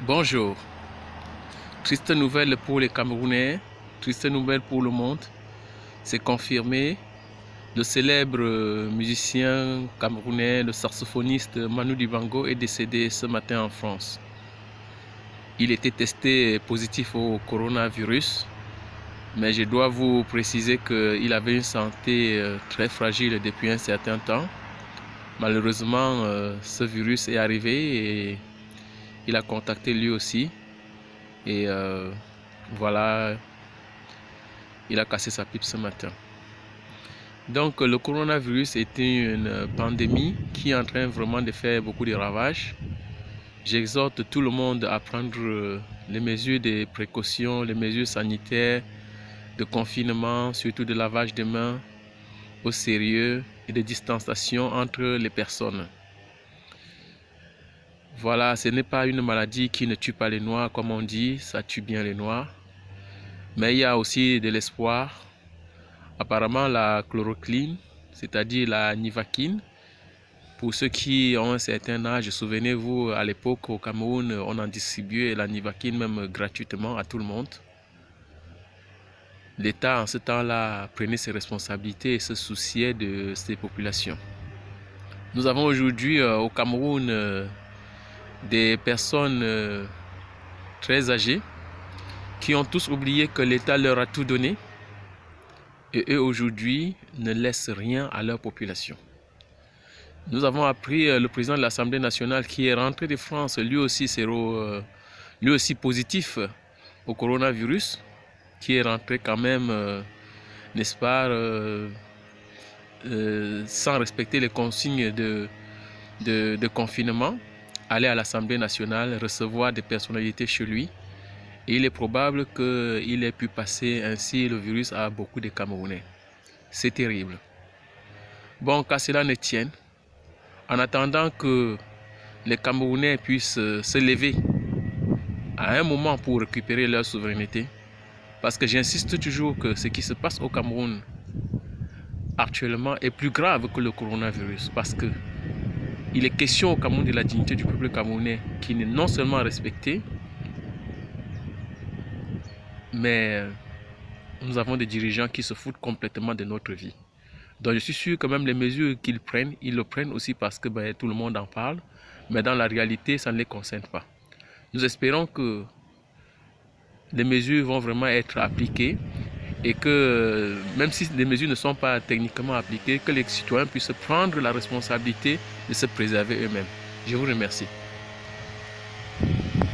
Bonjour. Triste nouvelle pour les Camerounais, triste nouvelle pour le monde. C'est confirmé. Le célèbre musicien camerounais, le saxophoniste Manu Dibango est décédé ce matin en France. Il était testé positif au coronavirus, mais je dois vous préciser qu'il avait une santé très fragile depuis un certain temps. Malheureusement, ce virus est arrivé et il a contacté lui aussi. Et voilà, il a cassé sa pipe ce matin. Donc le coronavirus est une pandémie qui est en train vraiment de faire beaucoup de ravages. J'exhorte tout le monde à prendre les mesures de précaution, les mesures sanitaires, de confinement, surtout de lavage des mains au sérieux et de distanciation entre les personnes. Voilà, ce n'est pas une maladie qui ne tue pas les Noirs, comme on dit, ça tue bien les Noirs. Mais il y a aussi de l'espoir. Apparemment, la chloroquine, c'est-à-dire la nivaquine, pour ceux qui ont un certain âge, souvenez-vous, à l'époque au Cameroun, on en distribuait la nivaquine même gratuitement à tout le monde. L'État, en ce temps-là, prenait ses responsabilités et se souciait de ces populations. Nous avons aujourd'hui au Cameroun des personnes très âgées qui ont tous oublié que l'État leur a tout donné et eux aujourd'hui ne laissent rien à leur population. Nous avons appris le président de l'Assemblée nationale qui est rentré de France, lui aussi positif au coronavirus, qui est rentré quand même, n'est-ce pas, sans respecter les consignes de confinement, aller à l'Assemblée nationale, recevoir des personnalités chez lui. Et il est probable qu'il ait pu passer ainsi le virus à beaucoup de Camerounais. C'est terrible. Bon, qu'à cela ne tienne, en attendant que les Camerounais puissent se lever à un moment pour récupérer leur souveraineté, parce que j'insiste toujours que ce qui se passe au Cameroun actuellement est plus grave que le coronavirus, parce que il est question au Cameroun de la dignité du peuple camerounais qui n'est non seulement respectée, mais nous avons des dirigeants qui se foutent complètement de notre vie. Donc je suis sûr que même les mesures qu'ils prennent, ils le prennent aussi parce que tout le monde en parle, mais dans la réalité, ça ne les concerne pas. Nous espérons que les mesures vont vraiment être appliquées et que même si les mesures ne sont pas techniquement appliquées, que les citoyens puissent prendre la responsabilité de se préserver eux-mêmes. Je vous remercie.